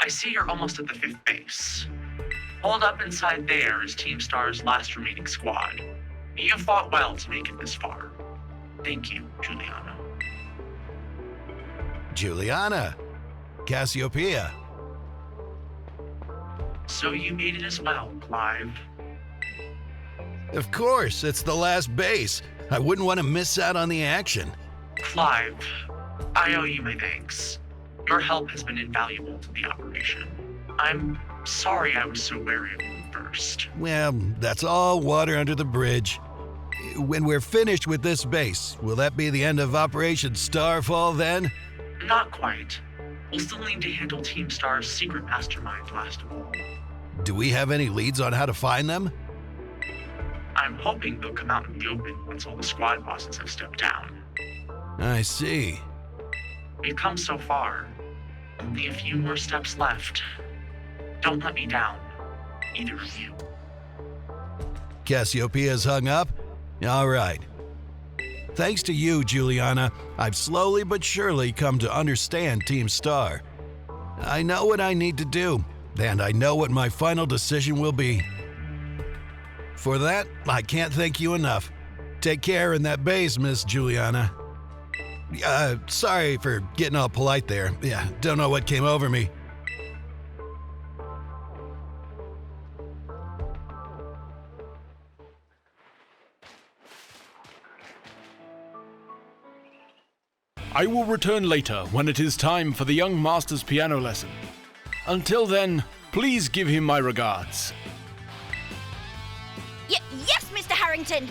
I see you're almost at the 5th base. Hold up inside there is Team Star's last remaining squad. You fought well to make it this far. Thank you, Juliana. Juliana. Cassiopea. So you made it as well, Clive. Of course, it's the last base. I wouldn't want to miss out on the action. Clive, I owe you my thanks. Your help has been invaluable to the operation. I'm sorry I was so wary of you first. Well, that's all water under the bridge. When we're finished with this base, will that be the end of Operation Starfall then? Not quite. We'll still need to handle Team Star's secret mastermind last of all. Do we have any leads on how to find them? I'm hoping they'll come out in the open once all the squad bosses have stepped down. I see. We've come so far. Only a few more steps left. Don't let me down, either of you. Cassiopea's hung up? All right. Thanks to you, Juliana, I've slowly but surely come to understand Team Star. I know what I need to do, and I know what my final decision will be. For that, I can't thank you enough. Take care in that base, Miss Juliana. Sorry for getting all polite there. Yeah, don't know what came over me. I will return later when it is time for the young master's piano lesson. Until then, please give him my regards. Yes, Mr. Harrington!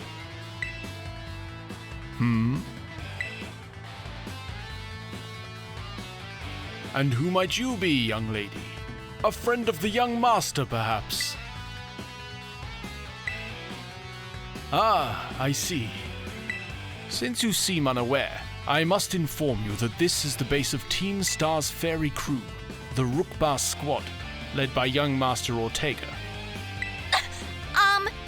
And who might you be, young lady? A friend of the young master, perhaps? Ah, I see. Since you seem unaware, I must inform you that this is the base of Team Star's fairy crew, the Rookbar Squad, led by young Master Ortega.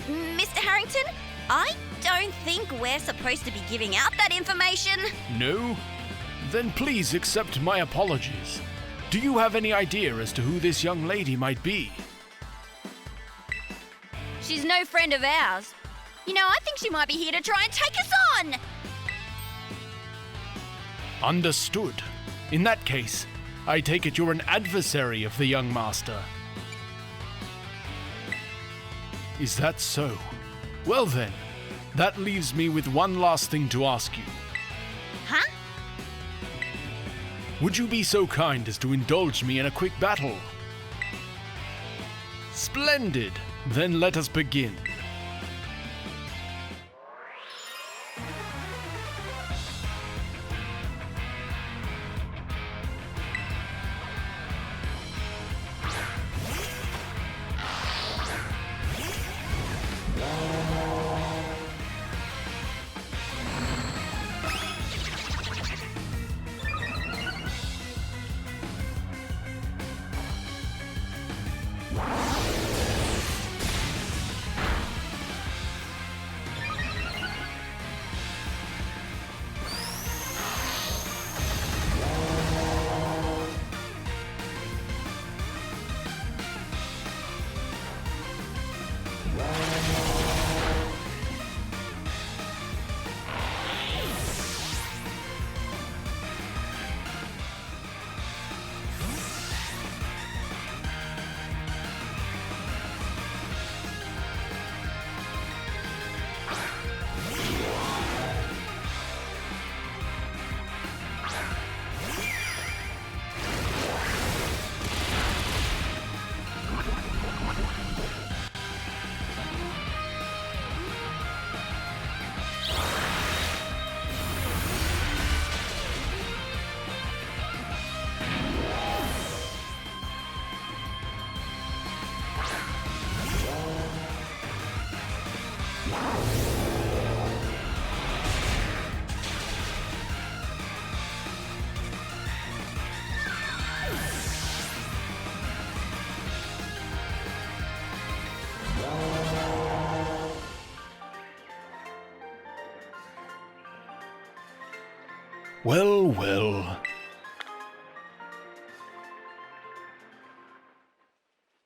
Mr. Harrington, I don't think we're supposed to be giving out that information. No? Then please accept my apologies. Do you have any idea as to who this young lady might be? She's no friend of ours. You know, I think she might be here to try and take us on. Understood. In that case, I take it you're an adversary of the young master. Is that so? Well then, that leaves me with one last thing to ask you. Huh? Would you be so kind as to indulge me in a quick battle? Splendid! Then let us begin. Well, well.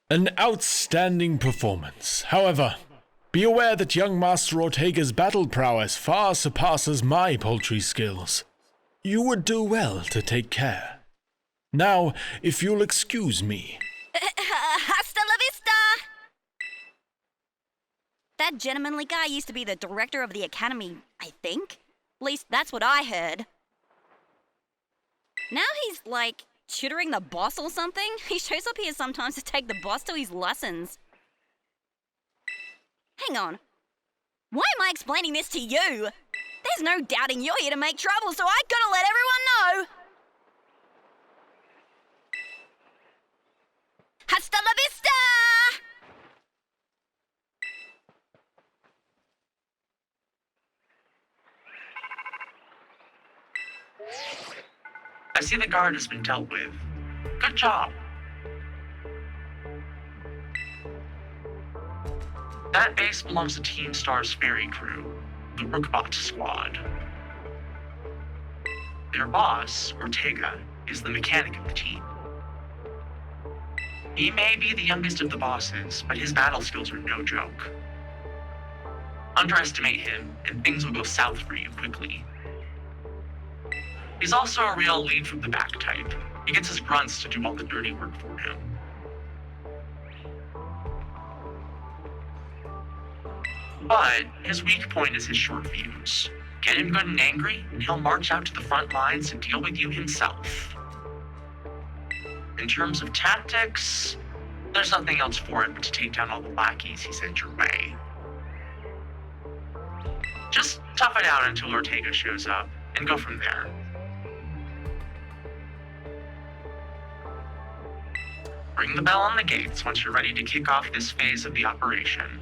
An outstanding performance. However, be aware that young Master Ortega's battle prowess far surpasses my poultry skills. You would do well to take care. Now, if you'll excuse me. Hasta la vista! That gentlemanly guy used to be the director of the academy, I think. At least that's what I heard. Now he's, like, tutoring the boss or something. He shows up here sometimes to take the boss to his lessons. Hang on. Why am I explaining this to you? There's no doubting you're here to make trouble, so I gotta let everyone know. Hasta la vista! I see the guard has been dealt with. Good job. That base belongs to Team Star's ferry crew, the Rookbot Squad. Their boss, Ortega, is the mechanic of the team. He may be the youngest of the bosses, but his battle skills are no joke. Underestimate him, and things will go south for you quickly. He's also a real lead from the back type. He gets his grunts to do all the dirty work for him. But his weak point is his short fuse. Get him good and angry, and he'll march out to the front lines and deal with you himself. In terms of tactics, there's nothing else for it but to take down all the lackeys he sent your way. Just tough it out until Ortega shows up, and go from there. Ring the bell on the gates once you're ready to kick off this phase of the operation.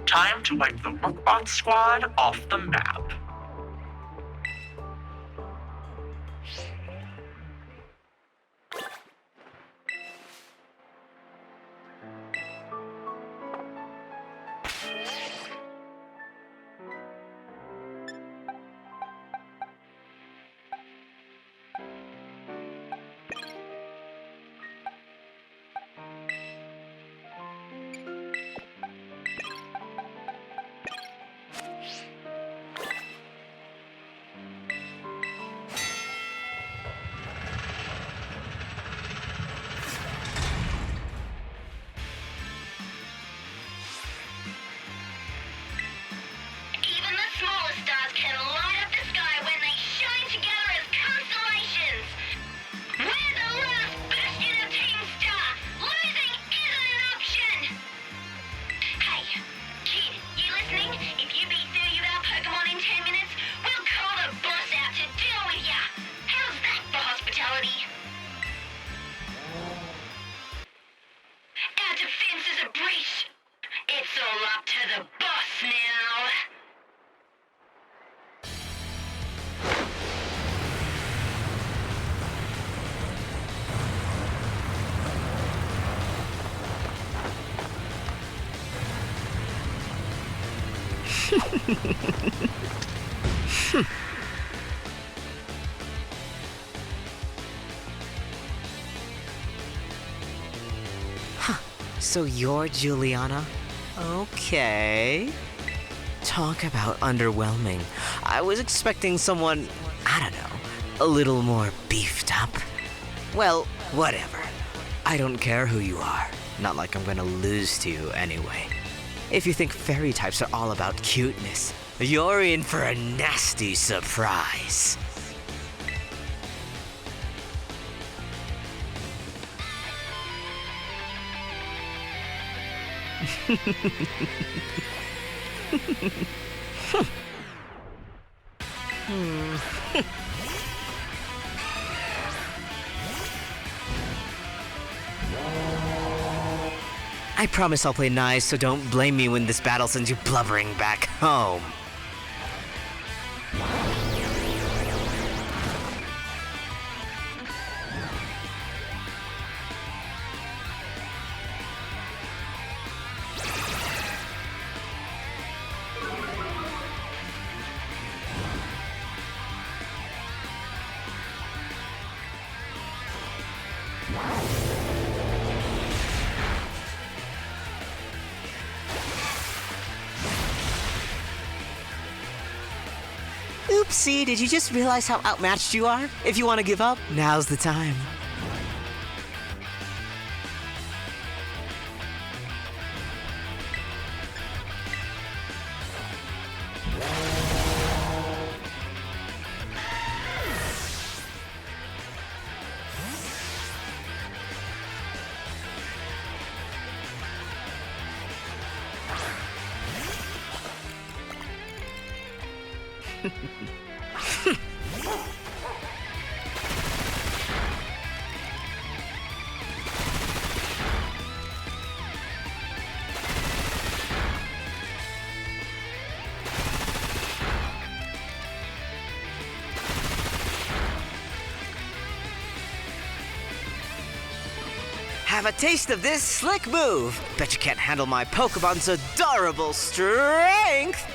Time to wipe the Rookbot Squad off the map. So you're Juliana? Okay. Talk about underwhelming. I was expecting someone, I don't know, a little more beefed up. Well, whatever. I don't care who you are. Not like I'm gonna lose to you anyway. If you think fairy types are all about cuteness, you're in for a nasty surprise. I promise I'll play nice, so don't blame me when this battle sends you blubbering back home. See, did you just realize how outmatched you are? If you want to give up, now's the time. Have a taste of this slick move. Bet you can't handle my Pokemon's adorable strength.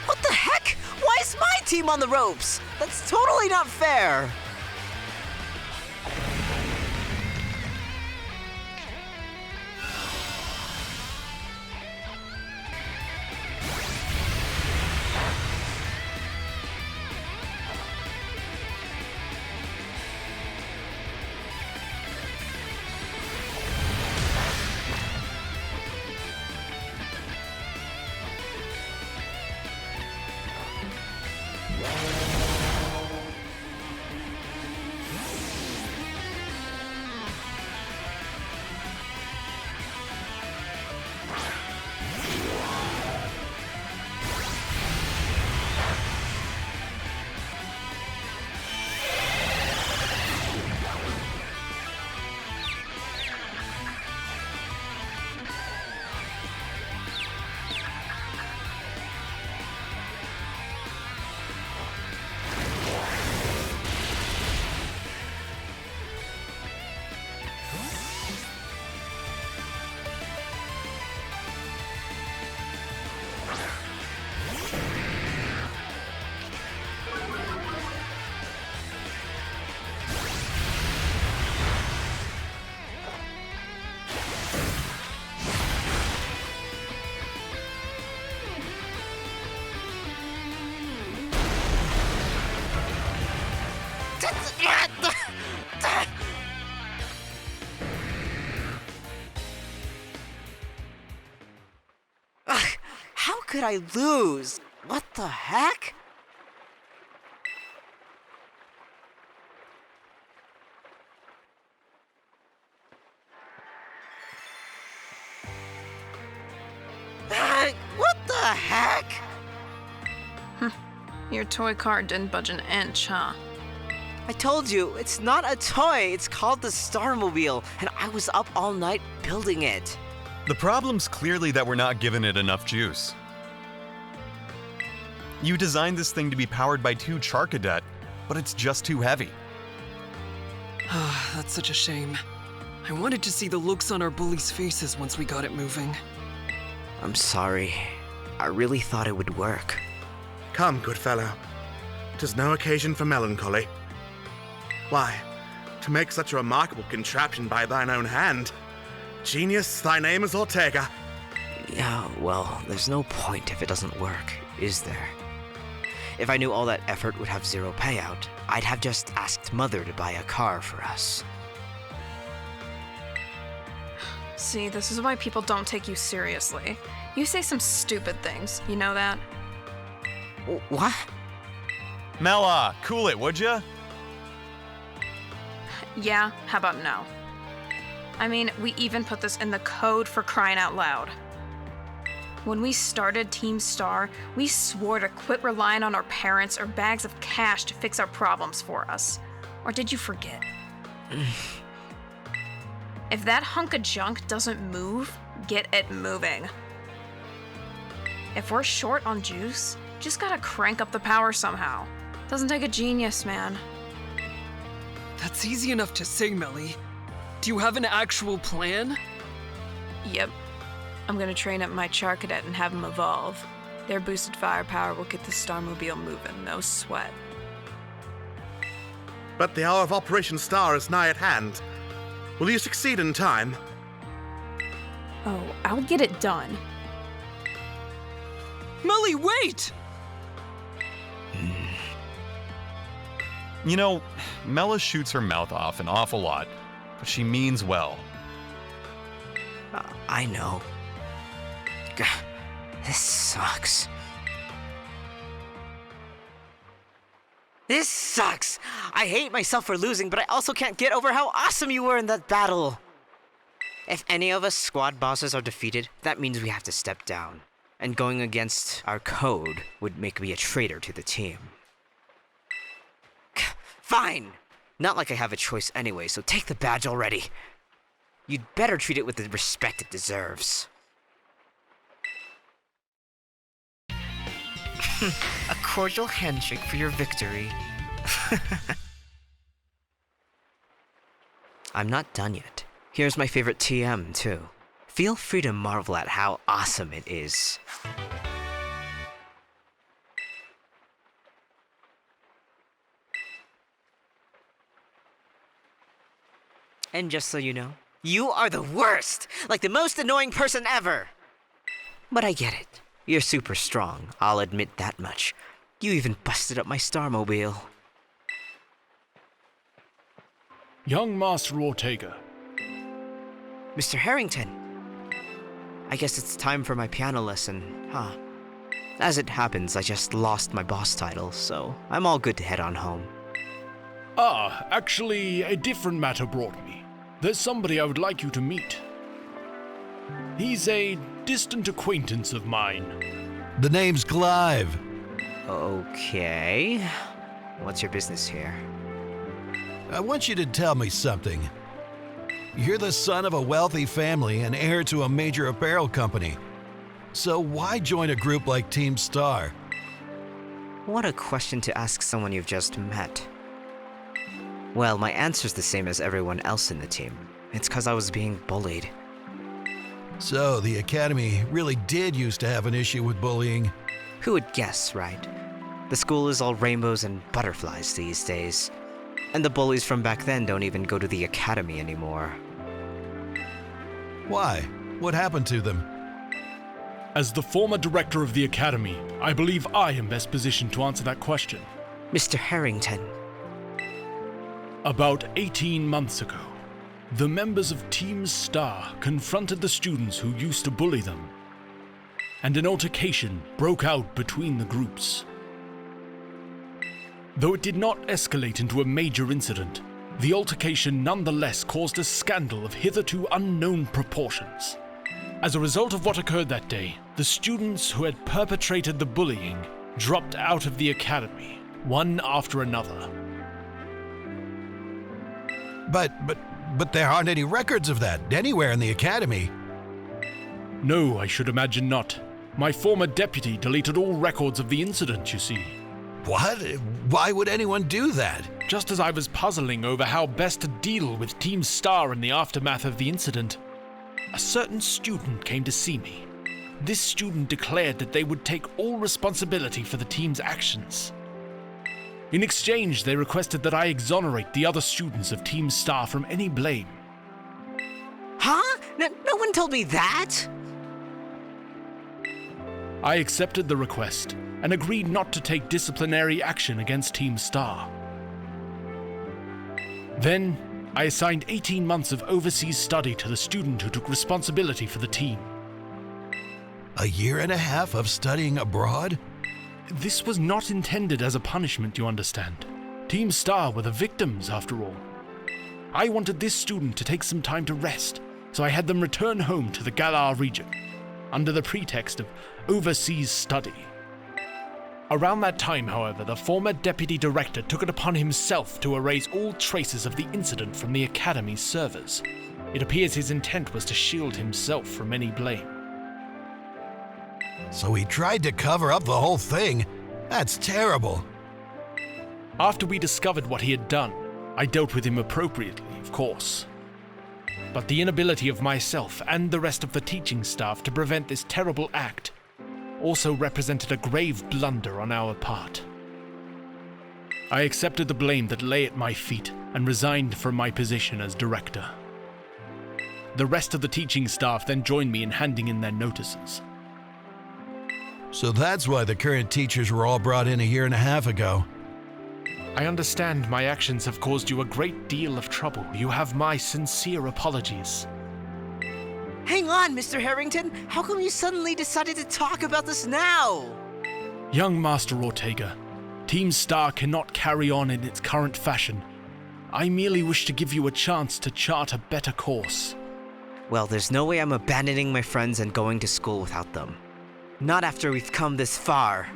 What the heck? Why is my team on the ropes? That's totally not fair. How could I lose? What the heck? What the heck? Your toy car didn't budge an inch, huh? I told you, it's not a toy. It's called the Starmobile, and I was up all night building it. The problem's clearly that we're not giving it enough juice. You designed this thing to be powered by 2 Charcadet, but it's just too heavy. That's such a shame. I wanted to see the looks on our bullies' faces once we got it moving. I'm sorry. I really thought it would work. Come, good fellow. 'Tis no occasion for melancholy. Why, to make such a remarkable contraption by thine own hand. Genius, thy name is Ortega. Yeah, well, there's no point if it doesn't work, is there? If I knew all that effort would have zero payout, I'd have just asked Mother to buy a car for us. See, this is why people don't take you seriously. You say some stupid things, you know that? What? Mela, cool it, would ya? Yeah, how about no? I mean, we even put this in the code, for crying out loud. When we started Team Star, we swore to quit relying on our parents or bags of cash to fix our problems for us. Or did you forget? If that hunk of junk doesn't move, get it moving. If we're short on juice, just gotta crank up the power somehow. Doesn't take a genius, man. That's easy enough to say, Melly. Do you have an actual plan? Yep. I'm gonna train up my Char Cadet and have them evolve. Their boosted firepower will get the Starmobile moving, no sweat. But the hour of Operation Star is nigh at hand. Will you succeed in time? Oh, I'll get it done. Melly, wait! You know, Mela shoots her mouth off an awful lot, but she means well. I know. Gah, this sucks. This sucks! I hate myself for losing, but I also can't get over how awesome you were in that battle! If any of us squad bosses are defeated, that means we have to step down. And going against our code would make me a traitor to the team. Fine! Not like I have a choice anyway, so take the badge already. You'd better treat it with the respect it deserves. A cordial handshake for your victory. I'm not done yet. Here's my favorite TM, too. Feel free to marvel at how awesome it is. And just so you know, you are the worst! Like the most annoying person ever! But I get it. You're super strong, I'll admit that much. You even busted up my Starmobile. Young Master Ortega. Mr. Harrington. I guess it's time for my piano lesson, huh? As it happens, I just lost my boss title, so I'm all good to head on home. Ah, actually, a different matter brought me. There's somebody I would like you to meet. He's a distant acquaintance of mine. The name's Clive. Okay. What's your business here? I want you to tell me something. You're the son of a wealthy family and heir to a major apparel company. So why join a group like Team Star? What a question to ask someone you've just met. Well, my answer's the same as everyone else in the team. It's 'cause I was being bullied. So the Academy really did used to have an issue with bullying. Who would guess, right? The school is all rainbows and butterflies these days. And the bullies from back then don't even go to the Academy anymore. Why? What happened to them? As the former director of the Academy, I believe I am best positioned to answer that question. Mr. Harrington. About 18 months ago, the members of Team Star confronted the students who used to bully them, and an altercation broke out between the groups. Though it did not escalate into a major incident, the altercation nonetheless caused a scandal of hitherto unknown proportions. As a result of what occurred that day, the students who had perpetrated the bullying dropped out of the Academy, one after another. But there aren't any records of that anywhere in the Academy. No, I should imagine not. My former deputy deleted all records of the incident, you see. What? Why would anyone do that? Just as I was puzzling over how best to deal with Team Star in the aftermath of the incident, a certain student came to see me. This student declared that they would take all responsibility for the team's actions. In exchange, they requested that I exonerate the other students of Team Star from any blame. Huh? No one told me that! I accepted the request and agreed not to take disciplinary action against Team Star. Then, I assigned 18 months of overseas study to the student who took responsibility for the team. A year and a half of studying abroad? This was not intended as a punishment, you understand. Team Star were the victims, after all. I wanted this student to take some time to rest, so I had them return home to the Galar region, under the pretext of overseas study. Around that time, however, the former deputy director took it upon himself to erase all traces of the incident from the Academy's servers. It appears his intent was to shield himself from any blame. So he tried to cover up the whole thing? That's terrible. After we discovered what he had done, I dealt with him appropriately, of course. But the inability of myself and the rest of the teaching staff to prevent this terrible act also represented a grave blunder on our part. I accepted the blame that lay at my feet and resigned from my position as director. The rest of the teaching staff then joined me in handing in their notices. So that's why the current teachers were all brought in a year and a half ago. I understand my actions have caused you a great deal of trouble. You have my sincere apologies. Hang on, Mr. Harrington. How come you suddenly decided to talk about this now? Young Master Ortega, Team Star cannot carry on in its current fashion. I merely wish to give you a chance to chart a better course. Well, there's no way I'm abandoning my friends and going to school without them. Not after we've come this far.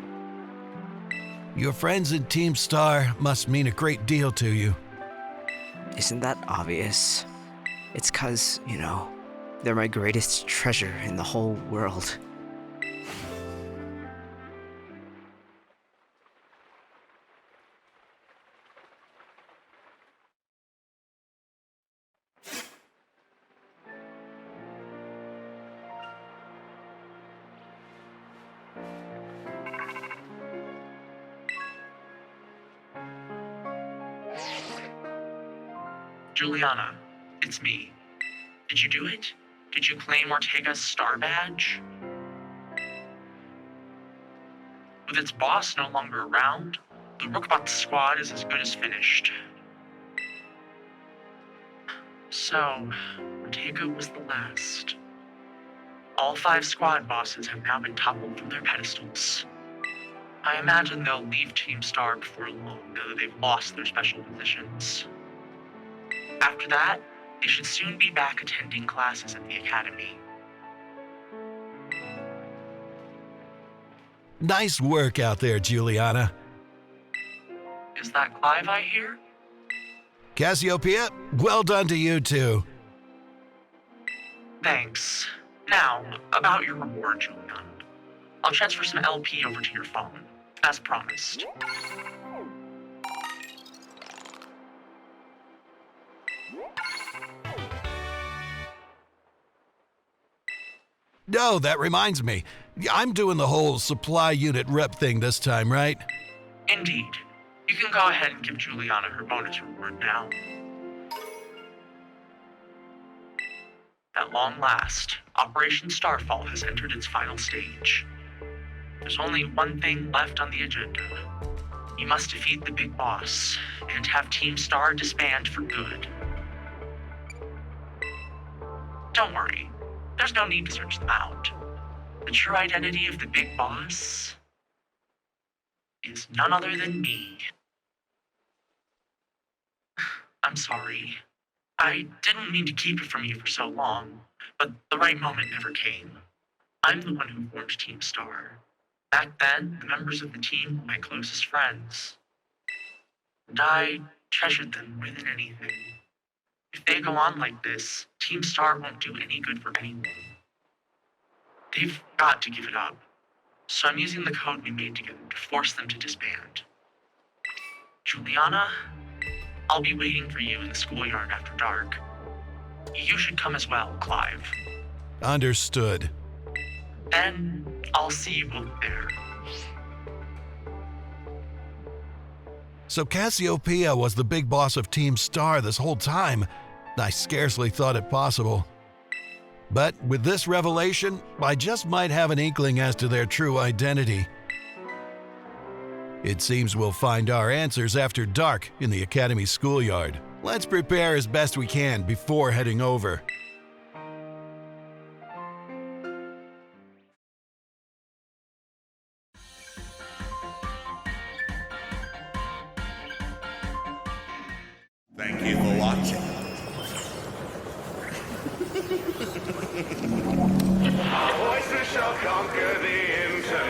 Your friends in Team Star must mean a great deal to you. Isn't that obvious? It's 'cause, they're my greatest treasure in the whole world. Juliana, it's me. Did you do it? Did you claim Ortega's star badge? With its boss no longer around, the Rookbot squad is as good as finished. So, Ortega was the last. All 5 squad bosses have now been toppled from their pedestals. I imagine they'll leave Team Star before long now that they've lost their special positions. After that, they should soon be back attending classes at the Academy. Nice work out there, Juliana. Is that Clive I hear? Cassiopea, well done to you too. Thanks. Now, about your reward, Juliana. I'll transfer some LP over to your phone, as promised. No, that reminds me. I'm doing the whole supply unit rep thing this time, right? Indeed. You can go ahead and give Juliana her bonus reward now. At long last, Operation Starfall has entered its final stage. There's only one thing left on the agenda. You must defeat the big boss and have Team Star disband for good. Don't worry. There's no need to search them out. The true identity of the big boss is none other than me. I'm sorry. I didn't mean to keep it from you for so long, but the right moment never came. I'm the one who formed Team Star. Back then, the members of the team were my closest friends. And I treasured them more than anything. If they go on like this, Team Star won't do any good for anyone. They've got to give it up. So I'm using the code we made together to force them to disband. Juliana, I'll be waiting for you in the schoolyard after dark. You should come as well, Clive. Understood. Then I'll see you both there. So Cassiopea was the big boss of Team Star this whole time. I scarcely thought it possible. But with this revelation, I just might have an inkling as to their true identity. It seems we'll find our answers after dark in the Academy schoolyard. Let's prepare as best we can before heading over. Thank you for watching. Voices shall conquer the internet.